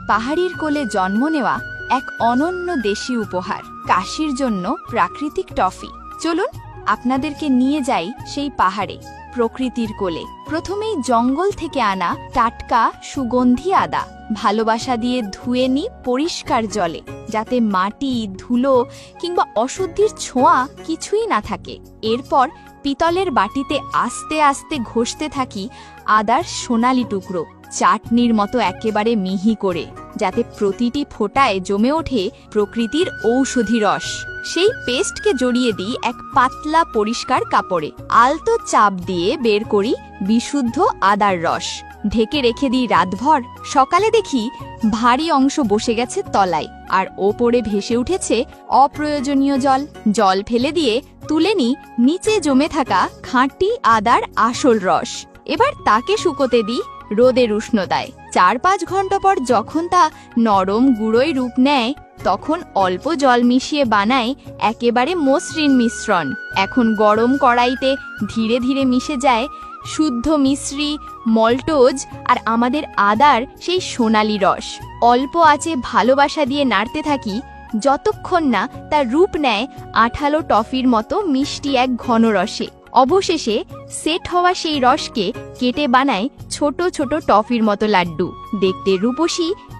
পাহাড়ির কোলে জন্ম নেওয়া এক অনন্য দেশি উপহার, কাশির জন্য প্রাকৃতিক টফি। চলুন আপনাদেরকে নিয়ে যাই সেই পাহাড়ে, প্রকৃতির কোলে। প্রথমেই জঙ্গল থেকে আনা টাটকা সুগন্ধি আদা ভালোবাসা দিয়ে ধুয়ে নিই পরিষ্কার জলে, যাতে মাটি, ধুলো কিংবা অশুদ্ধির ছোঁয়া কিছুই না থাকে। এরপর পিতলের বাটিতে আস্তে আস্তে ঘষতে থাকি আদার সোনালি টুকরো, চাটনির মতো একেবারে মিহি করে, যাতে প্রতিটি ফোঁটায় জমে ওঠে প্রকৃতির ঔষধি রস। সেই পেস্টকে জড়িয়ে দিই এক পাতলা পরিষ্কার কাপড়ে, আলতো চাপ দিয়ে বের করি বিশুদ্ধ আদার রস। ঢেকে রেখে দিই রাতভর। সকালে দেখি ভারী অংশ বসে গেছে তলায়, আর ওপরে ভেসে উঠেছে অপ্রয়োজনীয় জল। জল ফেলে দিয়ে তুলে নিই নিচে জমে থাকা খাঁটি আদার আসল রস। এবার তাকে শুকোতে দিই রোদের উষ্ণতায়। 4-5 ঘন্টা পর যখন তা নরম গুঁড়োয় রূপ নেয়, তখন অল্প জল মিশিয়ে বানায় একেবারে মসৃণ মিশ্রণ। এখন গরম কড়াইতে ধীরে ধীরে মিশে যায় শুদ্ধ মিশ্রি, মল্টোজ আর আমাদের আদার সেই সোনালি রস। অল্প আঁচে ভালোবাসা দিয়ে নাড়তে থাকি যতক্ষণ না তার রূপ নেয় আঠালো টফির মতো মিষ্টি এক ঘন রসে। অবশেষে সেট হওয়া সেই রসকে কেটে বানায় ছোট ছোট টফির মতো লাড্ডু, দেখতে রূপসী